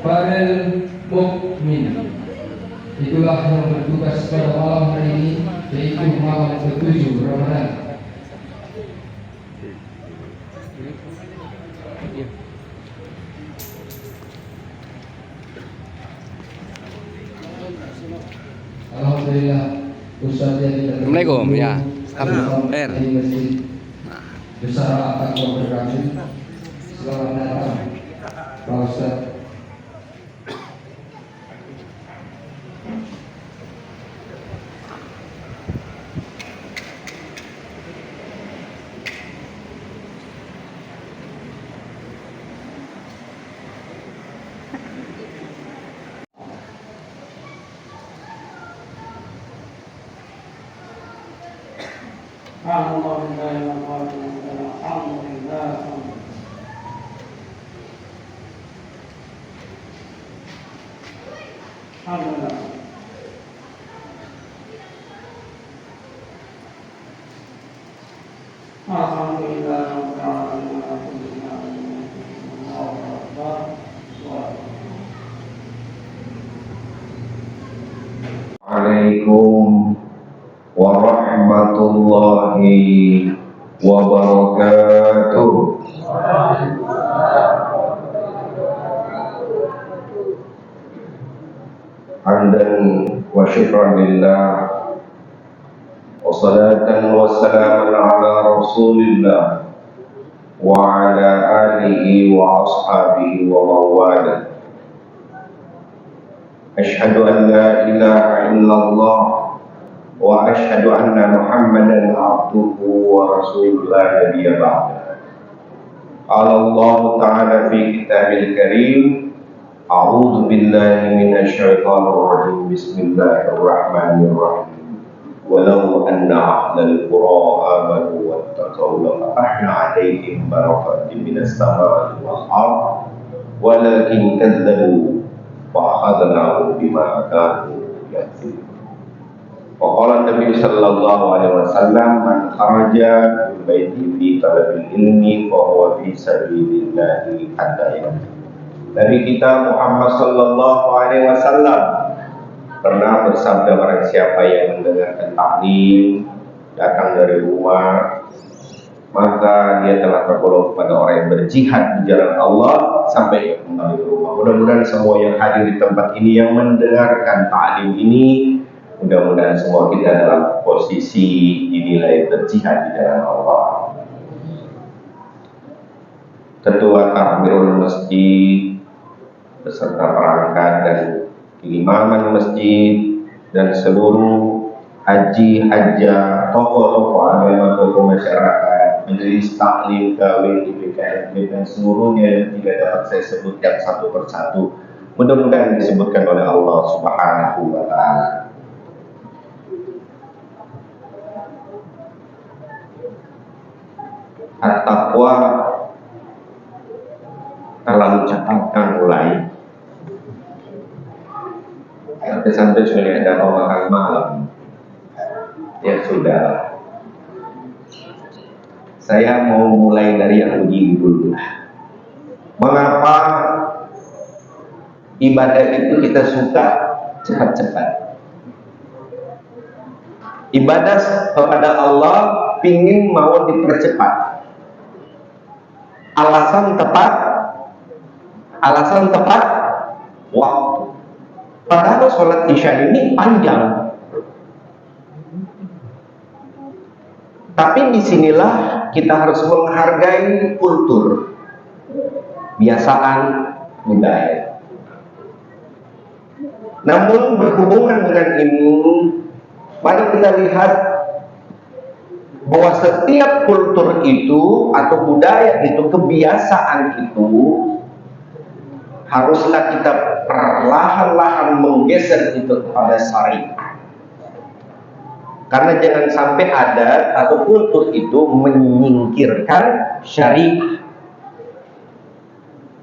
Farel Mukmin. Itulah yang bertugas pada malam hari ini, yaitu malam ke-7 Ramadan. Alhamdulillah, Ustaz yang kita Assalamualaikum ya. Alhamdulillah. Di Masjid Besar Al-Taqwa Berkasih. Selamat datang, Pak Ustaz. Assalamualaikum warahmatullahi wabarakatuh. Hamdan wa syukran lillah wa salatan wa salaman ala rasulillah wa ala alihi wa ashabihi wa mawala. Ashhadu an la ilaha illallah wa ashhadu anna Muhammadan abduhu wa rasuluhu la nabiyya ba'da. Qala Allah ta'ala fi kitabil karim, a'udzu billahi minasy syaithanir rajim. Bismillahirrahmanirrahim. Walau anna ahlal qura amanu wattaqaw la fatahna 'alaihim barakatin minas samaa'i wal ardh walakin kadzdzabu fa'akhadnahum bima kanu yaksibun. Waqala Nabi sallallahu alaihi wasallam, man kharaja min baiti fi talabil ilmi fa huwa fi sabilillahi hatta yamut. Dari kita Muhammad sallallahu alaihi wasallam pernah bersabda, barang siapa yang mendengarkan taklim datang dari rumah, maka dia telah tergolong pada orang yang berjihad di jalan Allah sampai ia kembali ke rumah. Mudah-mudahan semua yang hadir di tempat ini yang mendengarkan taklim ini, mudah-mudahan semua kita dalam posisi dinilai berjihad di jalan Allah. Ketua Takmirul Masjid beserta perangkat dan imaman masjid dan seluruh haji, hajjah, tokoh-tokoh agama, tokoh masyarakat, majelis taklim, kawin, IPKM, dan seluruhnya yang tidak dapat saya sebutkan satu persatu, mudah-mudahan disebutkan oleh Allah Subhanahu wa Ta'ala. At-taqwa terlalu cepat kan mulai. Sampai sudah ada mau makan malam. Ya sudah. Saya mau mulai dari yang begini dulu. Mengapa ibadah itu kita suka cepat-cepat? Ibadah kepada Allah pingin mau dipercepat. Alasan tepat waktu. Padahal sholat isya ini panjang. Tapi disinilah kita harus menghargai kultur, kebiasaan, budaya. Namun berhubungan dengan ini, mari kita lihat bahwa setiap kultur itu atau budaya itu, kebiasaan itu, haruslah kita perlahan-lahan menggeser itu kepada syariat. Karena jangan sampai adat atau kultur itu menyingkirkan syariat.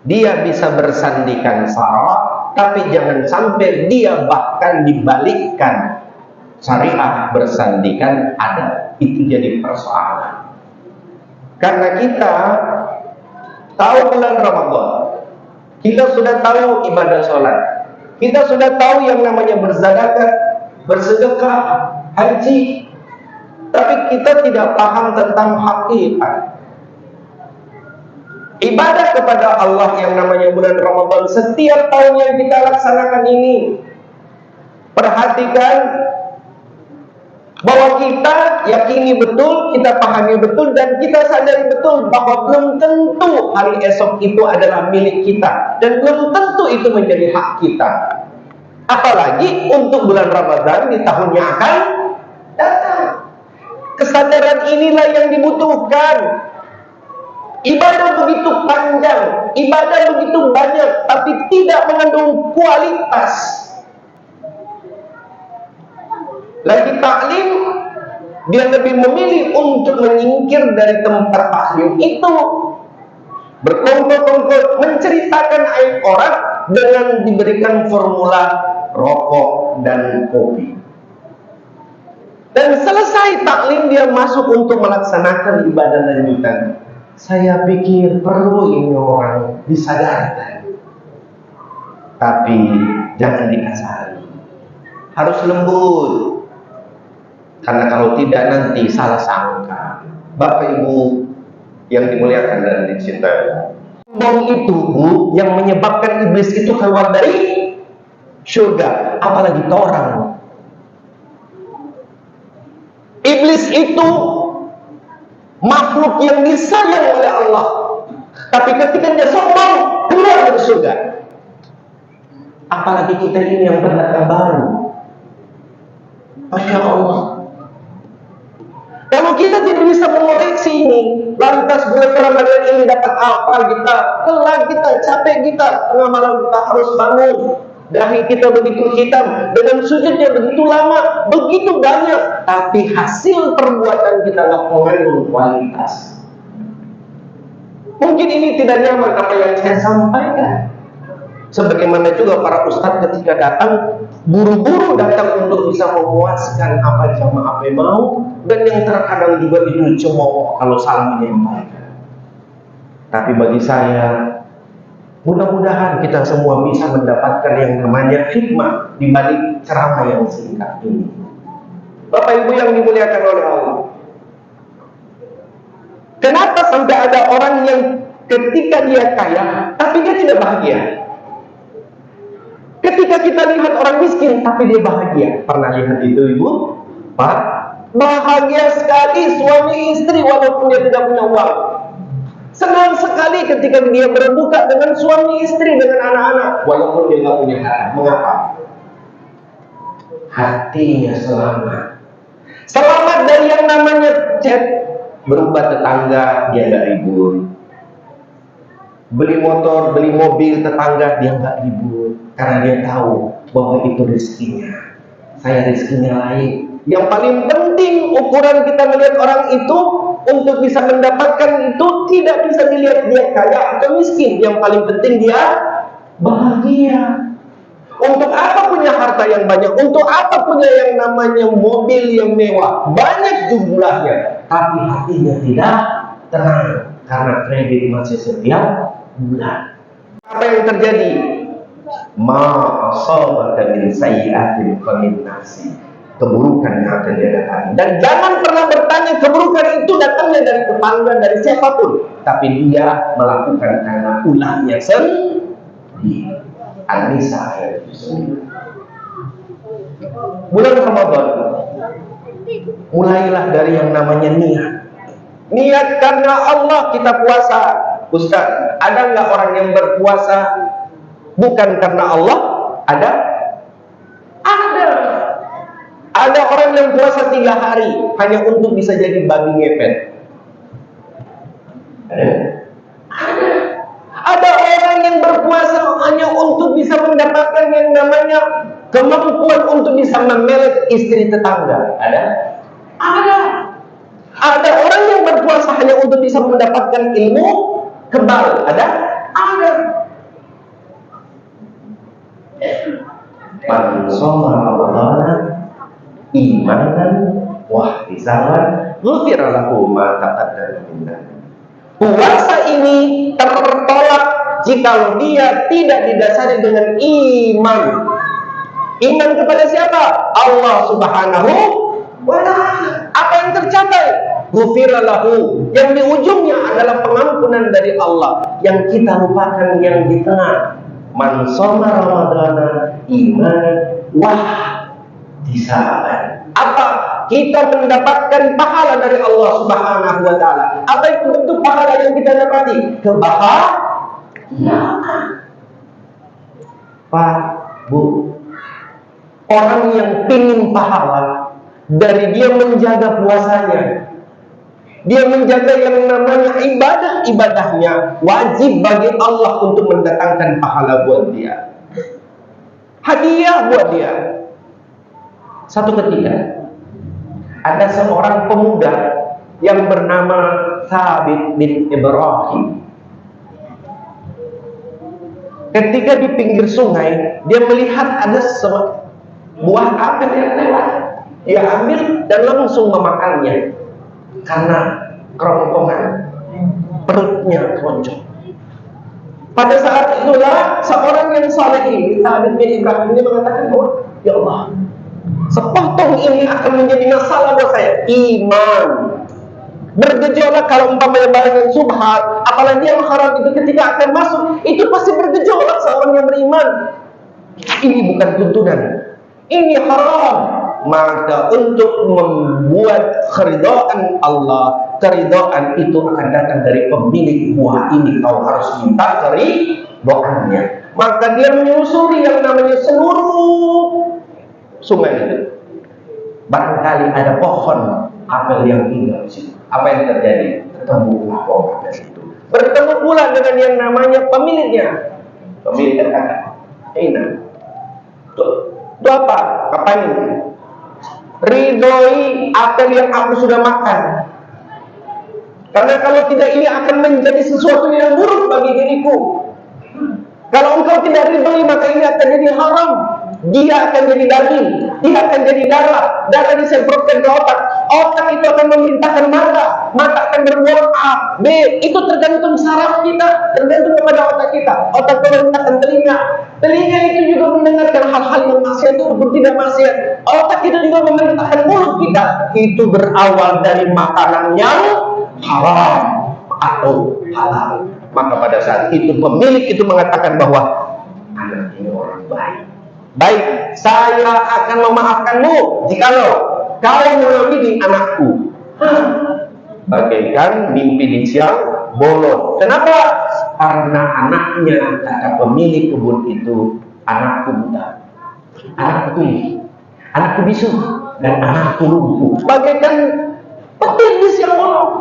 Dia bisa bersandikan syarak, tapi jangan sampai dia bahkan dibalikkan syariat bersandikan adat. Itu jadi persoalan. Karena kita tahu bulan Ramadan, Kita sudah tahu ibadah sholat. Kita sudah tahu yang namanya berzakat, bersedekah, haji. Tapi kita tidak paham tentang hakikat. Ibadah kepada Allah yang namanya bulan Ramadan setiap tahun yang kita laksanakan ini, perhatikan bahwa kita yakini betul, kita pahami betul, dan kita sadari betul bahwa belum tentu hari esok itu adalah milik kita, dan belum tentu itu menjadi hak kita. Apalagi untuk bulan Ramadan di tahun yang akan datang. Kesadaran inilah yang dibutuhkan. Ibadah begitu panjang, ibadah begitu banyak, tapi tidak mengandung kualitas. Lagi taklim, dia lebih memilih untuk menyingkir dari tempat taklim itu, berkumpul-kumpul menceritakan aib orang dengan diberikan formula rokok dan kopi. Dan selesai taklim, dia masuk untuk melaksanakan ibadah lanjutan. Saya pikir perlu ini orang disadarkan, tapi jangan dikasari, harus lembut. Karena kalau tidak nanti salah sangka. Bapak Ibu yang dimuliakan dan dicintai, bom itu Bu yang menyebabkan iblis itu keluar dari surga, apalagi orang. Iblis itu makhluk yang disayang oleh Allah, tapi ketika dia sombong keluar dari surga. Apalagi kita ini yang pendatang baru. Masya Allah. Kalau kita tidak bisa mengoreksi ini, lantas bulan Ramadan ini dapat apa kita? Lelah kita, capek kita, tengah malam kita harus bangun. Dahi kita begitu hitam, dengan sujudnya begitu lama, begitu banyak, tapi hasil perbuatan kita nggak mengandung kualitas. Mungkin ini tidak nyaman apa yang saya sampaikan. Sebagaimana juga para ustadz ketika datang, buru-buru datang untuk bisa memuaskan apa jamaah mau, dan yang terkadang juga itu cemooh kalau salah menyampaikan. Tapi bagi saya, mudah-mudahan kita semua bisa mendapatkan yang namanya hikmah di balik ceramah yang singkat ini. Bapak Ibu yang dimuliakan oleh Allah, kenapa sampai ada orang yang ketika dia kaya tapi dia tidak bahagia? Ketika kita lihat orang miskin tapi dia bahagia, pernah lihat itu Ibu? Pak, bahagia sekali suami istri walaupun dia tidak punya uang. Senang sekali ketika dia berbuka dengan suami istri, dengan anak-anak, walaupun dia nggak punya harta. Mengapa? Hatinya selamat. Selamat dari yang namanya chat, berubah tetangga, dia nggak ribut. Beli motor, beli mobil tetangga, dia nggak ribut. Karena dia tahu bahwa itu rezekinya. Saya rezekinya lain. Yang paling penting ukuran kita melihat orang itu untuk bisa mendapatkan itu tidak bisa dilihat dia kaya atau miskin. Yang paling penting dia bahagia. Untuk apa punya harta yang banyak? Untuk apa punya yang namanya mobil yang mewah? Banyak jumlahnya, tapi hatinya tidak tenang karena kredit masih setiap bulan. Apa yang terjadi? Ma asabaka min sayyi'atin famin nasi. Keburukan yang akan dia datangi. Dan jangan pernah bertanya keburukan itu datangnya dari tetangga, dari siapapun, tapi dia melakukan karena ulahnya sendiri. An-Nisa ayat 9. Bulan Ramadan, mulailah dari yang namanya niat. Niat karena Allah kita puasa. Ustaz, ada nggak orang yang berpuasa bukan karena Allah? Ada? Ada. Ada orang yang puasa 3 hari hanya untuk bisa jadi babi ngepet. Ada. Ada orang yang berpuasa hanya untuk bisa mendapatkan yang namanya kemampuan untuk bisa memelet istri tetangga. Ada? Ada. Ada orang yang berpuasa hanya untuk bisa mendapatkan ilmu kebal. Ada? Ada. Man shoma Ramadhana imanan wa ihtisaban ghufira lahu ma taqaddama min dhanbi. Puasa ini tertolak jikalau dia tidak didasari dengan iman. Iman kepada siapa? Allah Subhanahu wa ta'ala. Apa yang tercapai? Ghufira lahu. Yang di ujungnya adalah pengampunan dari Allah. Yang kita lupakan yang di tengah. Man shoma ramadhana imanan wah disaban. Apa? Kita mendapatkan pahala dari Allah Subhanahu wa ta'ala. Apa itu bentuk pahala yang kita dapati? Kebahagiaan. Pak, Bu, orang yang ingin pahala dari dia menjaga puasanya, dia menjaga yang namanya ibadah-ibadahnya, wajib bagi Allah untuk mendatangkan pahala buat dia, hadiah buat dia. Satu ketika ada seorang pemuda yang bernama Thabit bin Ibrahim. Ketika di pinggir sungai, dia melihat ada buah apel yang lewat. Dia ambil dan langsung memakannya karena kerongkongan perutnya keroncong. Pada saat itulah seorang yang saleh ini, Thabit bin Ibrahim, ini mengatakan, "Oh, ya Allah, sepotong ini akan menjadi masalah buat saya." Iman bergejolak kalau umpamanya barang subhat, apalagi yang haram itu ketika akan masuk, itu pasti bergejolak seorang yang beriman. Ini bukan tuntunan, ini haram. Maka untuk membuat keridhaan Allah, keridhaan itu akan datang dari pemilik buah ini. Kau harus minta keridoannya. Maka dia menyusuri yang namanya seluruh sungai itu. Barangkali ada pohon apel yang tinggal di situ. Apa yang terjadi? Ketemu pohon apel itu. Bertemu pula dengan yang namanya pemiliknya. Pemiliknya kata, "Enak. Itu apa? Apa ini? Ridhoi apel yang aku sudah makan. Karena kalau tidak ini akan menjadi sesuatu yang buruk bagi diriku. Kalau engkau tidak ridhoi maka ini akan jadi haram. Dia akan jadi daging, dia akan jadi darah, darah disemprotkan ke otak, otak itu akan memerintahkan mata, mata akan berbuat A, B, itu tergantung saraf kita, tergantung kepada otak kita. Otak memerintahkan telinga, telinga itu juga mendengarkan hal-hal yang maksiat ataupun tidak maksiat. Otak itu juga memerintahkan mulut kita. Itu berawal dari makanan yang haram atau halal. Maka pada saat itu pemilik itu mengatakan bahwa anak ini orang baik. Baik, saya akan memaafkanmu jikalau kau mengambil anakku. Bagaikan mimpi di siang bolong. Kenapa? Karena anaknya, kata pemilik kebun itu, anakku buta, anakku tuli, anakku bisu, dan anakku lumpuh. Bagaikan petir di siang bolong.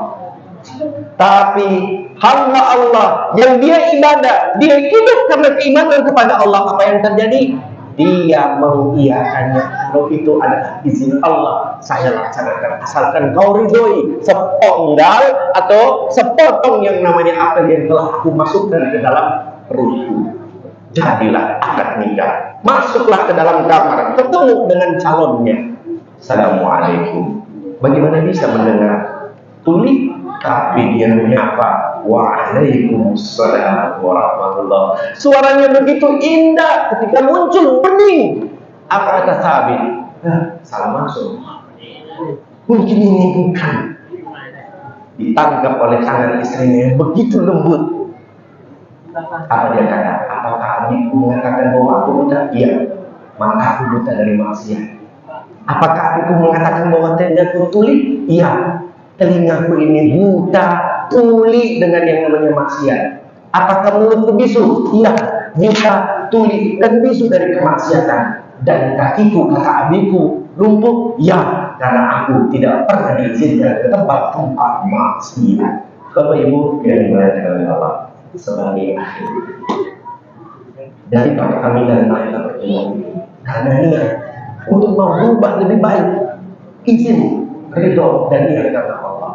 Tapi hamba Allah yang dia ibadah, dia hidup karena keimanan kepada Allah. Apa yang terjadi? Dia mengiyakannya. Kalau itu adalah izin Allah, saya laksanakan asalkan kau ridhoi. Sepenggal atau sepotong yang namanya apel yang telah aku masukkan ke dalam perutku. Jadilah akad nikah. Masuklah ke dalam kamar, ketemu dengan calonnya. Assalamualaikum. Bagaimana bisa mendengar tuli? Tapi dia menyapa, waalaikumsalam warahmatullah. Suaranya begitu indah ketika muncul bening. Apa kata Thabit? Salah masuk. Mungkin ini bukan. Ditangkap oleh tangan istrinya yang begitu lembut. Apa dia kata? Apakah adikku mengatakan bahwa aku buta? Iya. Maka aku buta dari maksiat. Apakah adikku mengatakan bahwa tendaku tuli? Iya. Telingaku ini buta, tuli dengan yang namanya maksiat. Apakah mulutku bisu? Iya, buta, tuli, dan bisu dari kemaksiatan. Dan kakiku, kata abiku, lumpuh? Ya, karena aku tidak pernah diizinkan ke tempat-tempat maksiat. Bapak Ibu yang dimuliakan oleh Allah, sebagai akhir dari kami dan mereka bertemu, karena niat untuk merubah lebih baik, izin ridho dan niat karena Allah.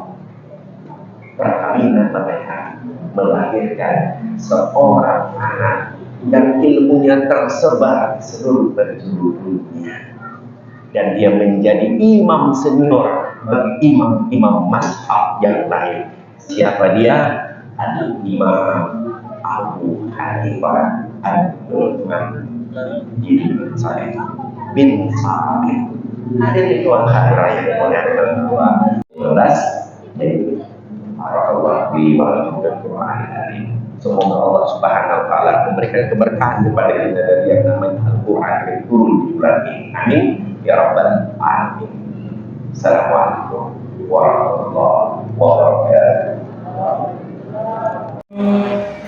Perkawinan mereka melahirkan seorang anak yang ilmunya tersebar di seluruh penjuru dunia, dan dia menjadi imam senior bagi imam-imam mazhab yang lain. Siapa dia? Ada Imam Abu Hanifah An-Nu'man bin Sa'id bin Sabit. Ada di Tuhan hari raya yang ke-12 jadi barakallahu fi wa lakum bil Qur'an al-Karim. Semoga Allah Subhanahu wa taala memberikan keberkahan kepada kita dari yang namanya Al-Qur'an yang turun di bulan ini. Amin ya rabbal alamin. Assalamualaikum warahmatullahi wabarakatuh.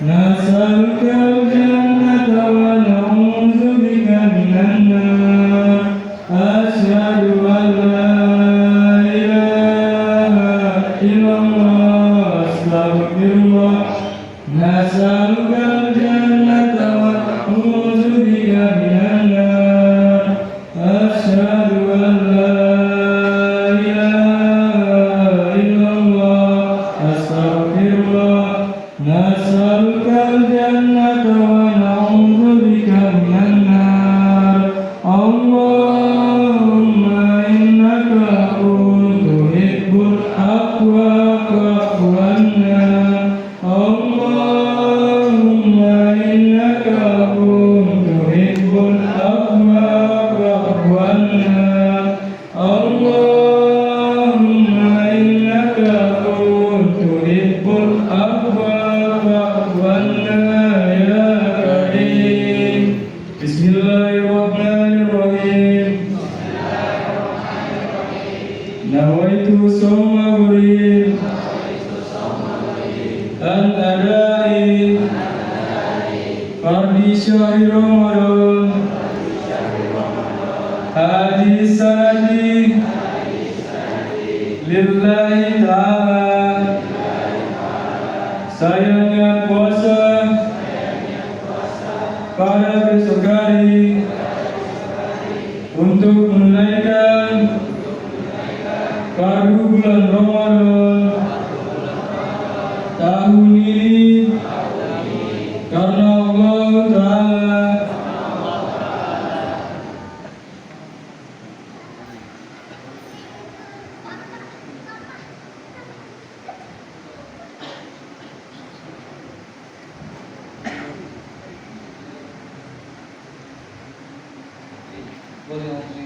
نسألك الجنة ونعوذ بك من النار أشهد أن لا إله إلا الله أستغفر الله نسألك الجنة ونعوذ بك من النار أشهد أن لا إله إلا الله أستغفر الله نسألك الجنة ونعوذ بك من النار اللهم إنك عفو تحب العفو فاعف عنا اللهم إنك عفو تحب العفو فاعف عنا اللهم إنك عفو تحب العفو فاعف عنا يا كريم بسم الله الرحمن الرحيم نويت صوم غريب الأداء فرض شهر رمضان هذه السنة لله تعالى saya niat puasa pada besok hari untuk menunaikan fardu bulan Ramadan tahun ini karena Allah Ta'ala. Boleh